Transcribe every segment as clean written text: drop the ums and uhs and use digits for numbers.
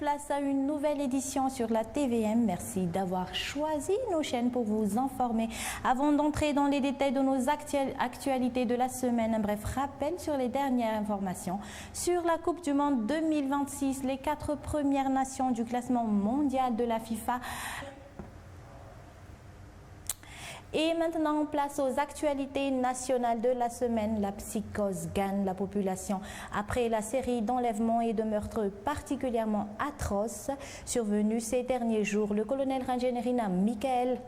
place à une nouvelle édition sur la TVM. Merci d'avoir choisi nos chaînes pour vous informer. Avant d'entrer dans les détails de nos actualités de la semaine, un bref rappel sur les dernières informations. Sur la Coupe du Monde 2026, les 4 premières nations du classement mondial de la FIFA. Et maintenant, place aux actualités nationales de la semaine. La psychose gagne la population après la série d'enlèvements et de meurtres particulièrement atroces survenus ces derniers jours. Le colonel Rangé Nérina Michael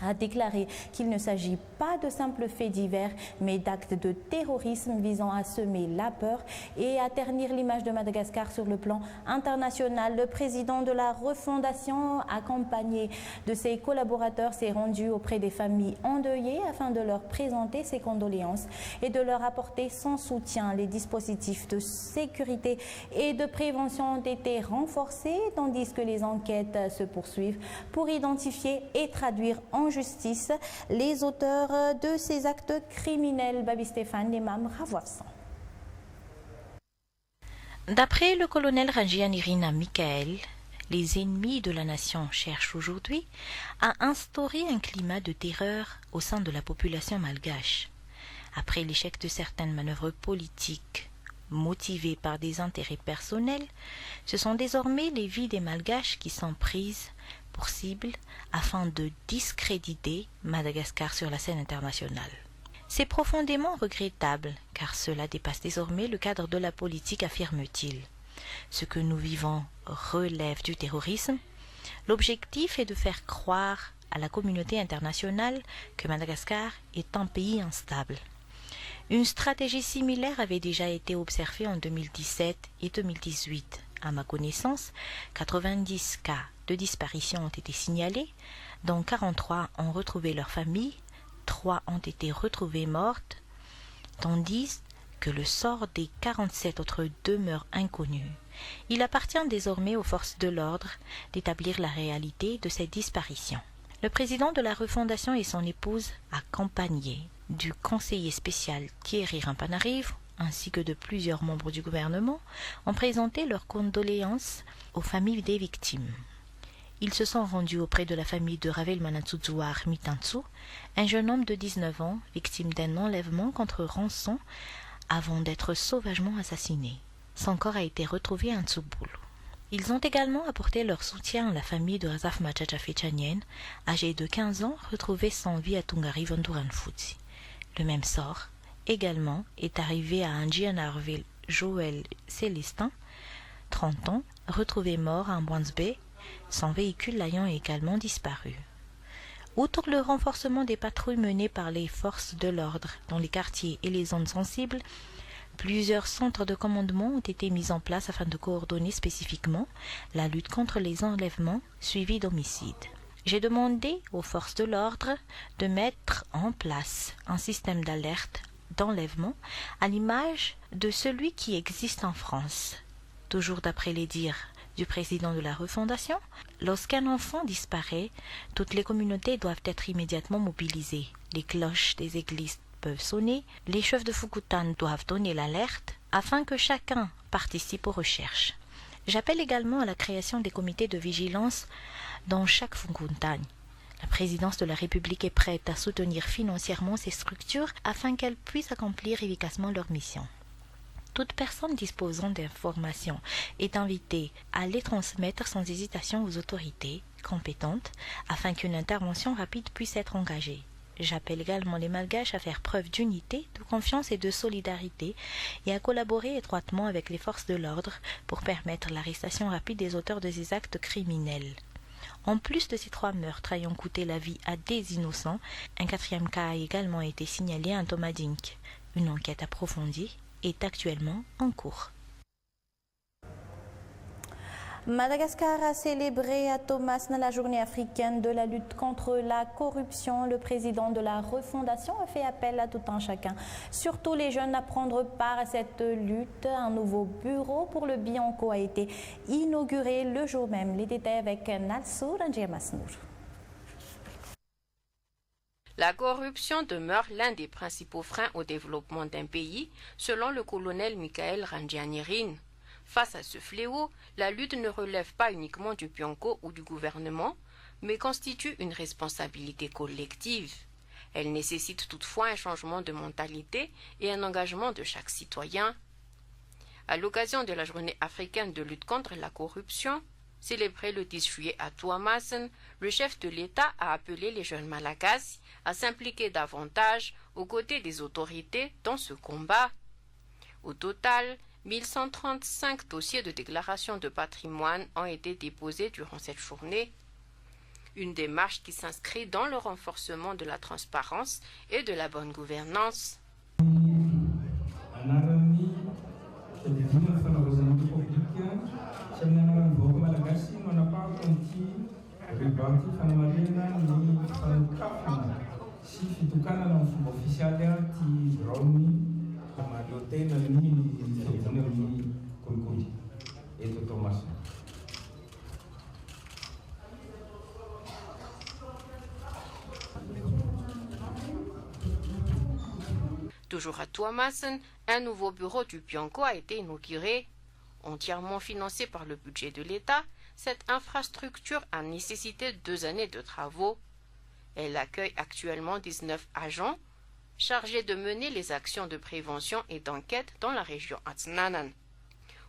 a déclaré qu'il ne s'agit pas de simples faits divers, mais d'actes de terrorisme visant à semer la peur et à ternir l'image de Madagascar sur le plan international. Le président de la refondation, accompagné de ses collaborateurs, s'est rendu auprès des familles endeuillées afin de leur présenter ses condoléances et de leur apporter son soutien. Les dispositifs de sécurité et de prévention ont été renforcés, tandis que les enquêtes se poursuivent pour identifier et traduire en justice les auteurs de ces actes criminels. Babi Stéphane, l'imam Ravouafsan. D'après le colonel Rangé Nérina Michael, les ennemis de la nation cherchent aujourd'hui à instaurer un climat de terreur au sein de la population malgache. Après l'échec de certaines manœuvres politiques motivées par des intérêts personnels, ce sont désormais les vies des malgaches qui sont prises pour cible afin de discréditer Madagascar sur la scène internationale. C'est profondément regrettable car cela dépasse désormais le cadre de la politique, affirme-t-il. Ce que nous vivons relève du terrorisme. L'objectif est de faire croire à la communauté internationale que Madagascar est un pays instable. Une stratégie similaire avait déjà été observée en 2017 et 2018. À ma connaissance, 90 cas de disparition ont été signalés, dont 43 ont retrouvé leur famille, 3 ont été retrouvées mortes, tandis que le sort des 47 autres demeure inconnu. Il appartient désormais aux forces de l'ordre d'établir la réalité de ces disparitions. Le président de la refondation et son épouse, accompagnés du conseiller spécial Thierry Rampanarive, ainsi que de plusieurs membres du gouvernement, ont présenté leurs condoléances aux familles des victimes. Ils se sont rendus auprès de la famille de Ravel Manatsuzouar Mitantsu, un jeune homme de 19 ans, victime d'un enlèvement contre rançon avant d'être sauvagement assassiné. Son corps a été retrouvé à Ntsuboulou. Ils ont également apporté leur soutien à la famille de Razaf Machacha Fechanien, âgé de 15 ans, retrouvé sans vie à Tungari Vanduranfutsi. Le même sort également est arrivé à Anjianarville Joël Célestin, 30 ans, retrouvé mort à Mbwansbe, son véhicule ayant également disparu. Outre le renforcement des patrouilles menées par les forces de l'ordre dans les quartiers et les zones sensibles, plusieurs centres de commandement ont été mis en place afin de coordonner spécifiquement la lutte contre les enlèvements suivis d'homicides. J'ai demandé aux forces de l'ordre de mettre en place un système d'alerte d'enlèvement à l'image de celui qui existe en France. Toujours d'après les dires du président de la refondation, lorsqu'un enfant disparaît, toutes les communautés doivent être immédiatement mobilisées. Les cloches des églises peuvent sonner, les chefs de Fukutan doivent donner l'alerte afin que chacun participe aux recherches. J'appelle également à la création des comités de vigilance dans chaque Fukutan. La présidence de la République est prête à soutenir financièrement ces structures afin qu'elles puissent accomplir efficacement leur mission. Toute personne disposant d'informations est invitée à les transmettre sans hésitation aux autorités compétentes afin qu'une intervention rapide puisse être engagée. J'appelle également les Malgaches à faire preuve d'unité, de confiance et de solidarité et à collaborer étroitement avec les forces de l'ordre pour permettre l'arrestation rapide des auteurs de ces actes criminels. En plus de ces 3 meurtres ayant coûté la vie à des innocents, un 4e cas a également été signalé à Tomadink. Une enquête approfondie est actuellement en cours. Madagascar a célébré à Thomas la journée africaine de la lutte contre la corruption. Le président de la refondation a fait appel à tout un chacun, surtout les jeunes, à prendre part à cette lutte. Un nouveau bureau pour le Bianco a été inauguré le jour même. Les détails avec Nalsour Andjemasnour. La corruption demeure l'un des principaux freins au développement d'un pays, selon le colonel Michael Randjanirin. Face à ce fléau, la lutte ne relève pas uniquement du Pionco ou du gouvernement, mais constitue une responsabilité collective. Elle nécessite toutefois un changement de mentalité et un engagement de chaque citoyen. À l'occasion de la Journée africaine de lutte contre la corruption, célébrée le 10 juillet à Tuamasen, le chef de l'État a appelé les jeunes Malagasy à s'impliquer davantage aux côtés des autorités dans ce combat. Au total, 1135 dossiers de déclaration de patrimoine ont été déposés durant cette journée. Une démarche qui s'inscrit dans le renforcement de la transparence et de la bonne gouvernance. Toujours à Tuamasen, un nouveau bureau du Pionco a été inauguré. Entièrement financé par le budget de l'État, cette infrastructure a nécessité 2 années de travaux. Elle accueille actuellement 19 agents chargés de mener les actions de prévention et d'enquête dans la région Atsinanan.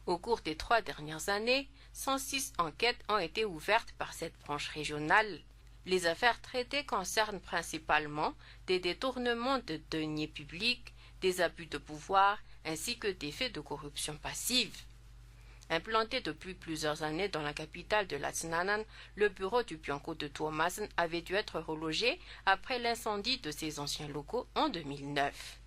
Au cours des 3 dernières années, 106 enquêtes ont été ouvertes par cette branche régionale. Les affaires traitées concernent principalement des détournements de deniers publics, des abus de pouvoir ainsi que des faits de corruption passive. Implanté depuis plusieurs années dans la capitale de l'Atsinanan, le bureau du Pionco de Tuamasen avait dû être relogé après l'incendie de ses anciens locaux en 2009.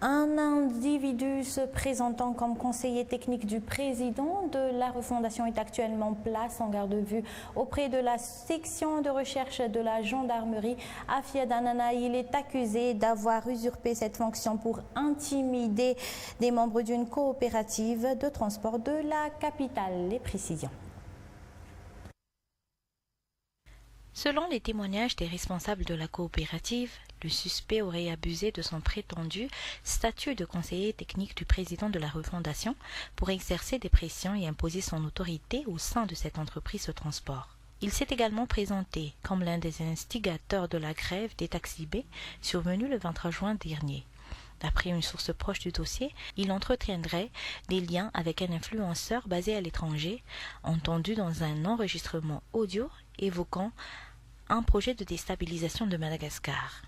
Un individu se présentant comme conseiller technique du président de la refondation est actuellement place en garde à vue auprès de la section de recherche de la gendarmerie à Fiadanana. Il est accusé d'avoir usurpé cette fonction pour intimider des membres d'une coopérative de transport de la capitale. Les précisions. Selon les témoignages des responsables de la coopérative, le suspect aurait abusé de son prétendu statut de conseiller technique du président de la refondation pour exercer des pressions et imposer son autorité au sein de cette entreprise de transport. Il s'est également présenté comme l'un des instigateurs de la grève des taxis B survenue le 23 juin dernier. D'après une source proche du dossier, il entretiendrait des liens avec un influenceur basé à l'étranger, entendu dans un enregistrement audio évoquant un projet de déstabilisation de Madagascar.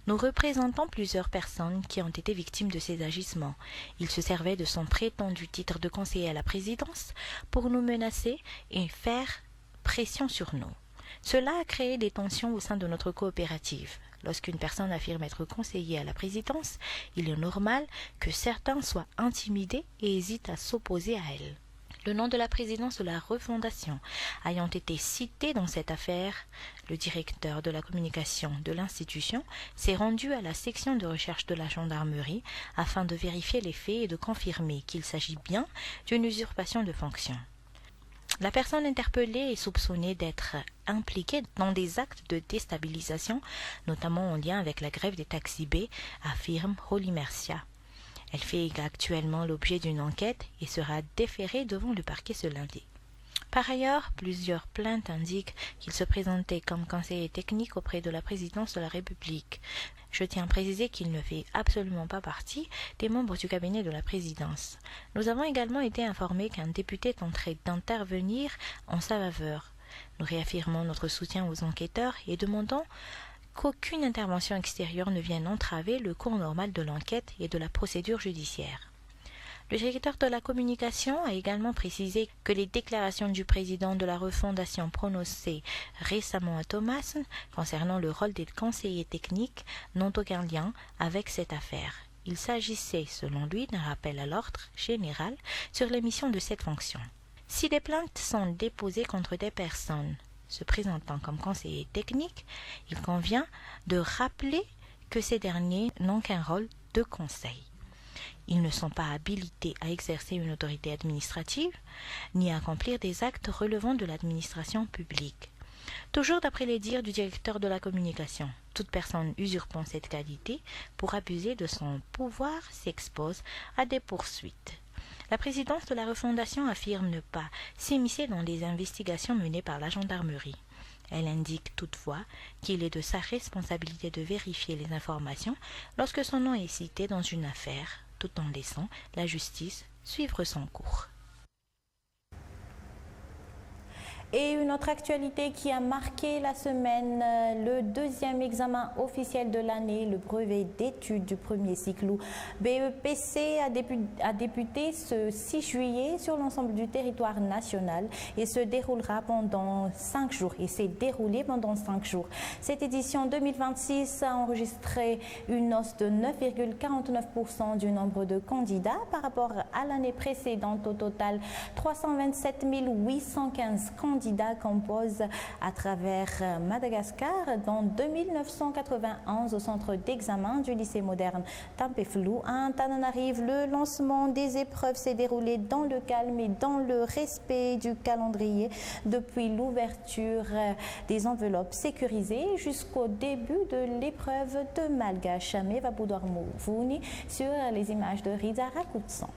Nous représentons plusieurs personnes qui ont été victimes de ces agissements. Il se servait de son prétendu titre de conseiller à la présidence pour nous menacer et faire pression sur nous. Cela a créé des tensions au sein de notre coopérative. Lorsqu'une personne affirme être conseiller à la présidence, il est normal que certains soient intimidés et hésitent à s'opposer à elle. Le nom de la présidence de la refondation ayant été cité dans cette affaire, le directeur de la communication de l'institution s'est rendu à la section de recherche de la gendarmerie afin de vérifier les faits et de confirmer qu'il s'agit bien d'une usurpation de fonction. La personne interpellée est soupçonnée d'être impliquée dans des actes de déstabilisation, notamment en lien avec la grève des taxis B, affirme Holly Mercia. Elle fait actuellement l'objet d'une enquête et sera déférée devant le parquet ce lundi. Par ailleurs, plusieurs plaintes indiquent qu'il se présentait comme conseiller technique auprès de la présidence de la République. Je tiens à préciser qu'il ne fait absolument pas partie des membres du cabinet de la présidence. Nous avons également été informés qu'un député tenterait d'intervenir en sa faveur. Nous réaffirmons notre soutien aux enquêteurs et demandons qu'aucune intervention extérieure ne vienne entraver le cours normal de l'enquête et de la procédure judiciaire. Le directeur de la communication a également précisé que les déclarations du président de la refondation prononcées récemment à Tuamasen concernant le rôle des conseillers techniques n'ont aucun lien avec cette affaire. Il s'agissait, selon lui, d'un rappel à l'ordre général sur l'émission de cette fonction. Si des plaintes sont déposées contre des personnes se présentant comme conseillers techniques, il convient de rappeler que ces derniers n'ont qu'un rôle de conseil. Ils ne sont pas habilités à exercer une autorité administrative, ni à accomplir des actes relevant de l'administration publique. Toujours d'après les dires du directeur de la communication, toute personne usurpant cette qualité pour abuser de son pouvoir s'expose à des poursuites. La présidence de la refondation affirme ne pas s'immiscer dans les investigations menées par la gendarmerie. Elle indique toutefois qu'il est de sa responsabilité de vérifier les informations lorsque son nom est cité dans une affaire, tout en laissant la justice suivre son cours. Et une autre actualité qui a marqué la semaine, le deuxième examen officiel de l'année, le brevet d'études du premier cycle ou BEPC a débuté ce 6 juillet sur l'ensemble du territoire national et se déroulera pendant 5 jours. Et s'est déroulé pendant 5 jours. Cette édition 2026 a enregistré une hausse de 9,49% du nombre de candidats par rapport à l'année précédente. Au total, 327 815 candidats composent à travers Madagascar, dont 2991 au centre d'examen du lycée moderne Tampeflou. À Antananarive, le lancement des épreuves s'est déroulé dans le calme et dans le respect du calendrier depuis l'ouverture des enveloppes sécurisées jusqu'au début de l'épreuve de Malgache. Meva Boudormouvuni sur les images de Rida Rakoutsan.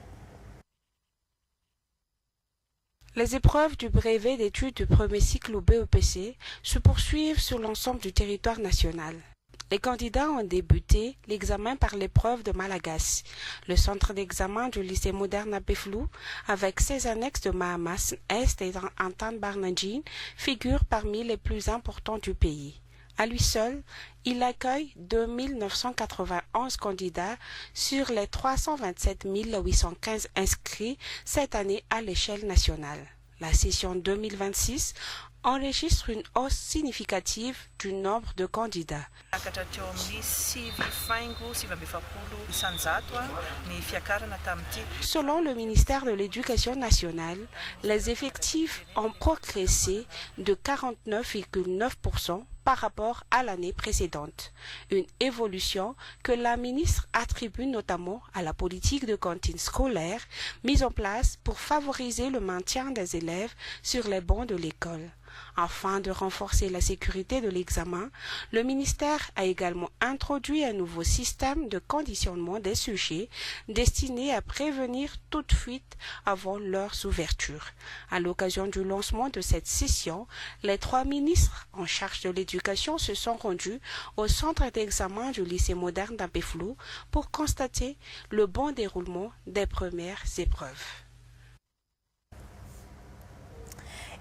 Les épreuves du brevet d'études du premier cycle au BEPC se poursuivent sur l'ensemble du territoire national. Les candidats ont débuté l'examen par l'épreuve de Malagasy. Le centre d'examen du lycée moderne à Tampeflou, avec ses annexes de Mahamas Est et Antan Barnadjin, figure parmi les plus importants du pays. À lui seul, il accueille 2991 candidats sur les 327 815 inscrits cette année à l'échelle nationale. La session 2026 enregistre une hausse significative du nombre de candidats. Selon le ministère de l'Éducation nationale, les effectifs ont progressé de 49,9% par rapport à l'année précédente, une évolution que la ministre attribue notamment à la politique de cantine scolaire mise en place pour favoriser le maintien des élèves sur les bancs de l'école. Afin de renforcer la sécurité de l'examen, le ministère a également introduit un nouveau système de conditionnement des sujets destiné à prévenir toute fuite avant leur ouverture. À l'occasion du lancement de cette session, les 3 ministres en charge de l'éducation se sont rendus au centre d'examen du lycée moderne Tampeflou pour constater le bon déroulement des premières épreuves.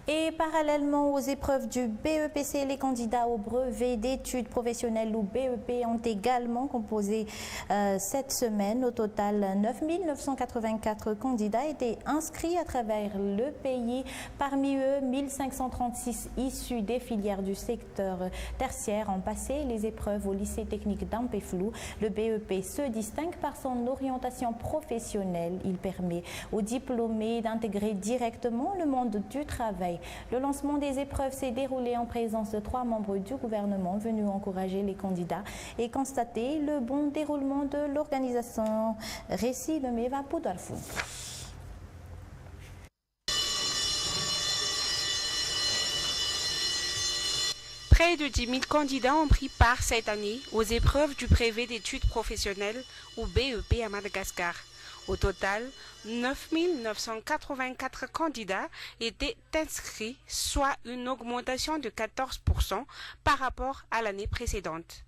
Et parallèlement aux épreuves du BEPC, les candidats au brevet d'études professionnelles ou BEP ont également composé cette semaine. Au total, 9 984 candidats étaient inscrits à travers le pays. Parmi eux, 1536 issus des filières du secteur tertiaire ont passé les épreuves au lycée technique d'Tampeflou. Le BEP se distingue par son orientation professionnelle. Il permet aux diplômés d'intégrer directement le monde du travail. Le lancement des épreuves s'est déroulé en présence de 3 membres du gouvernement venus encourager les candidats et constater le bon déroulement de l'organisation. Récit de Meva Poudarfou. Près de 10 000 candidats ont pris part cette année aux épreuves du brevet d'études professionnelles ou BEP à Madagascar. Au total, 9 984 candidats étaient inscrits, soit une augmentation de 14% par rapport à l'année précédente.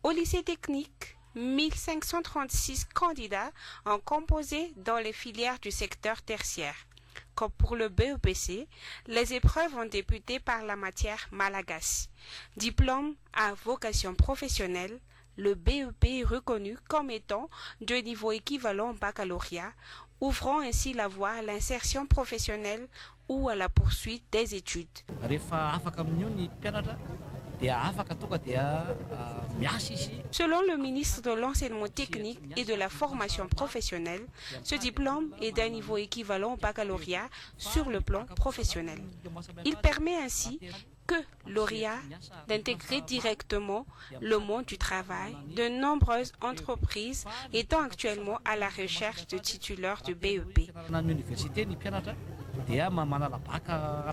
Au lycée technique, 1536 candidats ont composé dans les filières du secteur tertiaire. Comme pour le BEPC, les épreuves ont débuté par la matière Malagasy. Diplôme à vocation professionnelle, le BEP est reconnu comme étant de niveau équivalent au baccalauréat, ouvrant ainsi la voie à l'insertion professionnelle ou à la poursuite des études. Selon le ministre de l'Enseignement technique et de la formation professionnelle, ce diplôme est d'un niveau équivalent au baccalauréat sur le plan professionnel. Il permet ainsi que lauréats d'intégrer directement le monde du travail. De nombreuses entreprises étant actuellement à la recherche de titulaires du BEP. dia manala bac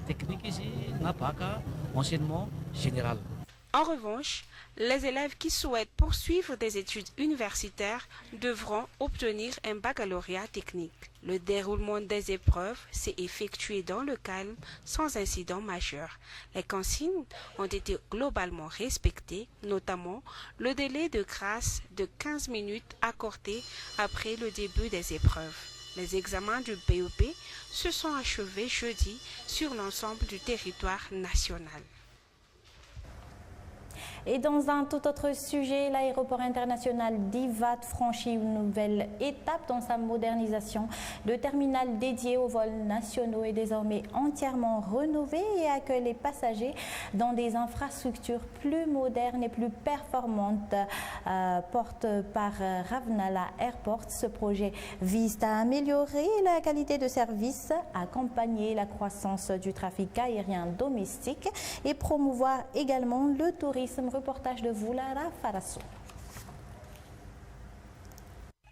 technique izy na bac enseignement général. En revanche, les élèves qui souhaitent poursuivre des études universitaires devront obtenir un baccalauréat technique. Le déroulement des épreuves s'est effectué dans le calme, sans incident majeur. Les consignes ont été globalement respectées, notamment le délai de grâce de 15 minutes accordé après le début des épreuves. Les examens du BEP se sont achevés jeudi sur l'ensemble du territoire national. Et dans un tout autre sujet, l'aéroport international d'Ivat franchit une nouvelle étape dans sa modernisation. Le terminal dédié aux vols nationaux est désormais entièrement rénové et accueille les passagers dans des infrastructures plus modernes et plus performantes. Porte par Ravnala Airport, ce projet vise à améliorer la qualité de service, accompagner la croissance du trafic aérien domestique et promouvoir également le tourisme. Reportage de Voulara Farasso.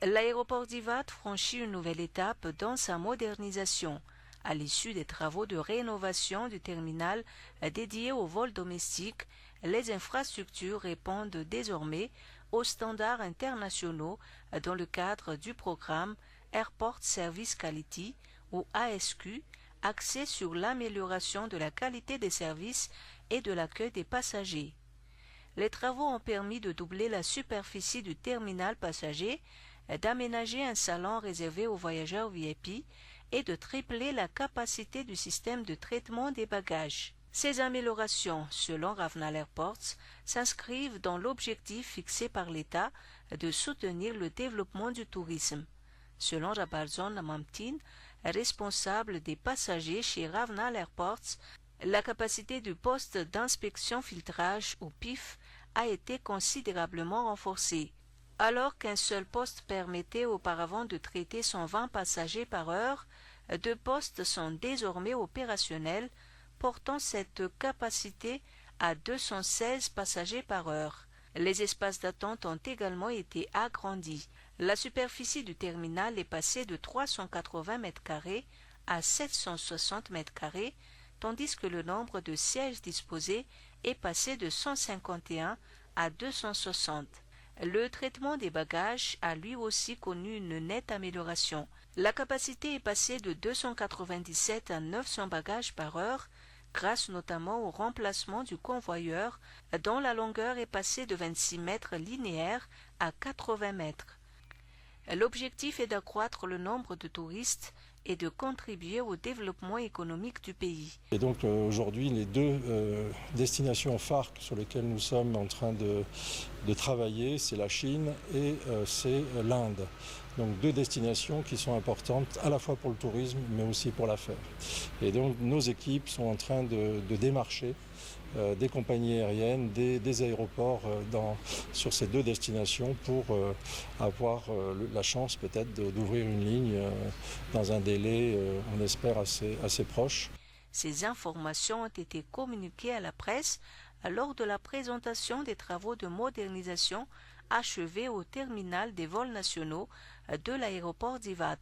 L'aéroport d'Ivat franchit une nouvelle étape dans sa modernisation. À l'issue des travaux de rénovation du terminal dédié aux vols domestiques, les infrastructures répondent désormais aux standards internationaux dans le cadre du programme Airport Service Quality ou ASQ, axé sur l'amélioration de la qualité des services et de l'accueil des passagers. Les travaux ont permis de doubler la superficie du terminal passager, d'aménager un salon réservé aux voyageurs VIP et de tripler la capacité du système de traitement des bagages. Ces améliorations, selon Ravnala Airports, s'inscrivent dans l'objectif fixé par l'État de soutenir le développement du tourisme. Selon Rabarzon Mamtin, responsable des passagers chez Ravnala Airports, la capacité du poste d'inspection filtrage ou PIF a été considérablement renforcée. Alors qu'un seul poste permettait auparavant de traiter 120 passagers par heure, 2 postes sont désormais opérationnels, portant cette capacité à 216 passagers par heure. Les espaces d'attente ont également été agrandis. La superficie du terminal est passée de 380 m² à 760 m², tandis que le nombre de sièges disposés est passé de 151 à 260. Le traitement des bagages a lui aussi connu une nette amélioration. La capacité est passée de 297 à 900 bagages par heure, grâce notamment au remplacement du convoyeur, dont la longueur est passée de 26 mètres linéaires à 80 mètres. L'objectif est d'accroître le nombre de touristes et de contribuer au développement économique du pays. Et donc aujourd'hui, les 2 destinations phares sur lesquelles nous sommes en train de travailler, c'est la Chine et c'est l'Inde. Donc 2 destinations qui sont importantes à la fois pour le tourisme mais aussi pour l'affaire. Et donc nos équipes sont en train de démarcher des compagnies aériennes, des aéroports sur ces 2 destinations pour avoir la chance peut-être d'ouvrir une ligne dans un délai, on espère, assez proche. Ces informations ont été communiquées à la presse lors de la présentation des travaux de modernisation achevés au terminal des vols nationaux de l'aéroport d'Ivat.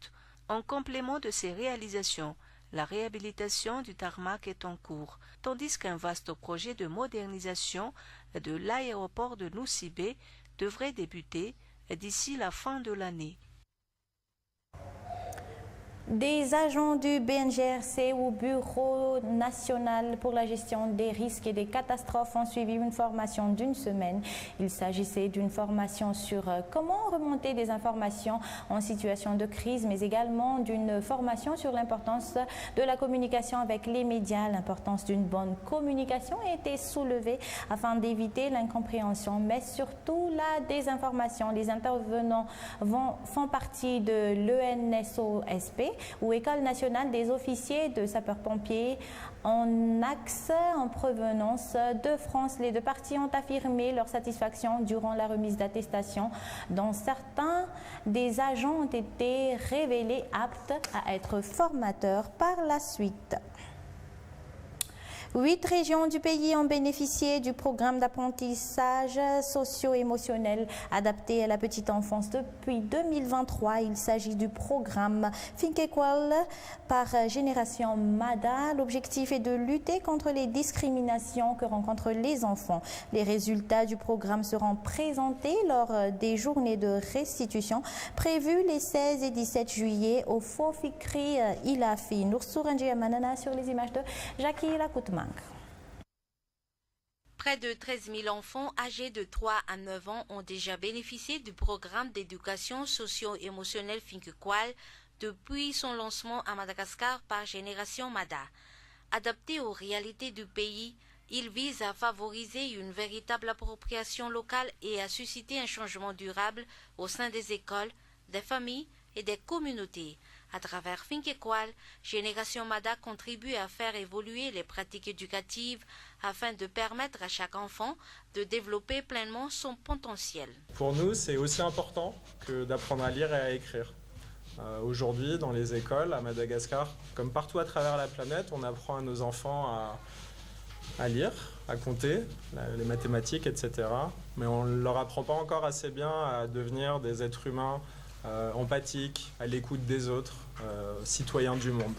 En complément de ces réalisations, la réhabilitation du tarmac est en cours, tandis qu'un vaste projet de modernisation de l'aéroport de Nosy-Be devrait débuter d'ici la fin de l'année. Des agents du BNGRC ou Bureau national pour la gestion des risques et des catastrophes ont suivi une formation d'1 semaine. Il s'agissait d'une formation sur comment remonter des informations en situation de crise, mais également d'une formation sur l'importance de la communication avec les médias. L'importance d'une bonne communication a été soulevée afin d'éviter l'incompréhension, mais surtout la désinformation. Les intervenants font partie de l'ENSOSP, ou École nationale des officiers de sapeurs-pompiers en axe en provenance de France. Les 2 parties ont affirmé leur satisfaction durant la remise d'attestation, dont certains des agents ont été révélés aptes à être formateurs par la suite. 8 régions du pays ont bénéficié du programme d'apprentissage socio-émotionnel adapté à la petite enfance depuis 2023. Il s'agit du programme Finkekwal par Génération Mada. L'objectif est de lutter contre les discriminations que rencontrent les enfants. Les résultats du programme seront présentés lors des journées de restitution prévues les 16 et 17 juillet au Fofikri Ilafi. Noursourandji Manana sur les images de Jackie Lakoutmang. Près de 13 000 enfants âgés de 3 à 9 ans ont déjà bénéficié du programme d'éducation socio-émotionnelle Finkekwal depuis son lancement à Madagascar par Génération Mada. Adapté aux réalités du pays, il vise à favoriser une véritable appropriation locale et à susciter un changement durable au sein des écoles, des familles et des communautés. À travers Finkekwal, Génération Mada contribue à faire évoluer les pratiques éducatives afin de permettre à chaque enfant de développer pleinement son potentiel. Pour nous, c'est aussi important que d'apprendre à lire et à écrire. Aujourd'hui, dans les écoles à Madagascar, comme partout à travers la planète, on apprend à nos enfants à lire, à compter, les mathématiques, etc. Mais on ne leur apprend pas encore assez bien à devenir des êtres humains empathiques, à l'écoute des autres, citoyens du monde.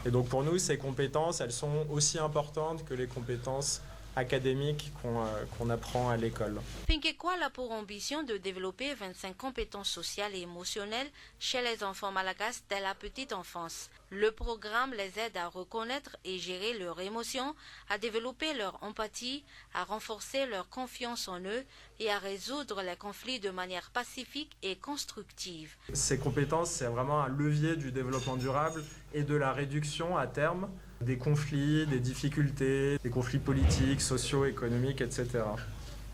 Et donc pour nous, ces compétences, elles sont aussi importantes que les compétences académiques qu'on apprend à l'école. Finkekwal a pour ambition de développer 25 compétences sociales et émotionnelles chez les enfants malagasy dès la petite enfance. Le programme les aide à reconnaître et gérer leurs émotions, à développer leur empathie, à renforcer leur confiance en eux et à résoudre les conflits de manière pacifique et constructive. Ces compétences, c'est vraiment un levier du développement durable et de la réduction à terme des conflits, des difficultés, des conflits politiques, sociaux, économiques, etc.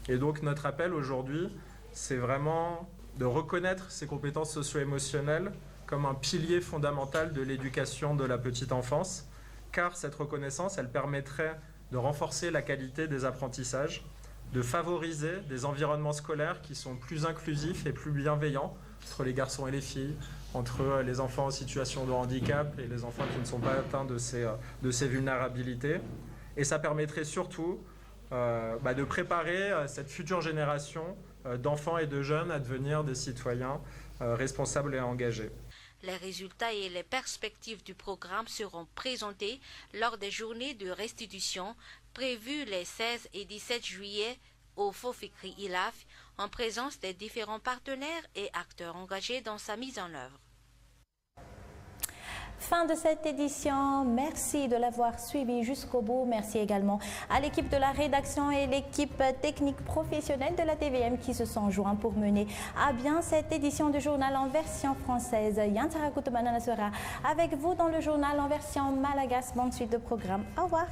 Et donc notre appel aujourd'hui, c'est vraiment de reconnaître ces compétences socio-émotionnelles comme un pilier fondamental de l'éducation de la petite enfance, car cette reconnaissance, elle permettrait de renforcer la qualité des apprentissages, de favoriser des environnements scolaires qui sont plus inclusifs et plus bienveillants entre les garçons et les filles, entre les enfants en situation de handicap et les enfants qui ne sont pas atteints de ces vulnérabilités. Et ça permettrait surtout de préparer cette future génération d'enfants et de jeunes à devenir des citoyens responsables et engagés. Les résultats et les perspectives du programme seront présentés lors des journées de restitution prévues les 16 et 17 juillet au Fofikri Ilafi en présence des différents partenaires et acteurs engagés dans sa mise en œuvre. Fin de cette édition. Merci de l'avoir suivi jusqu'au bout. Merci également à l'équipe de la rédaction et l'équipe technique professionnelle de la TVM qui se sont joints pour mener à bien cette édition du journal en version française. Yantara Koutoumana sera avec vous dans le journal en version malagasy. Bonne suite de programme. Au revoir.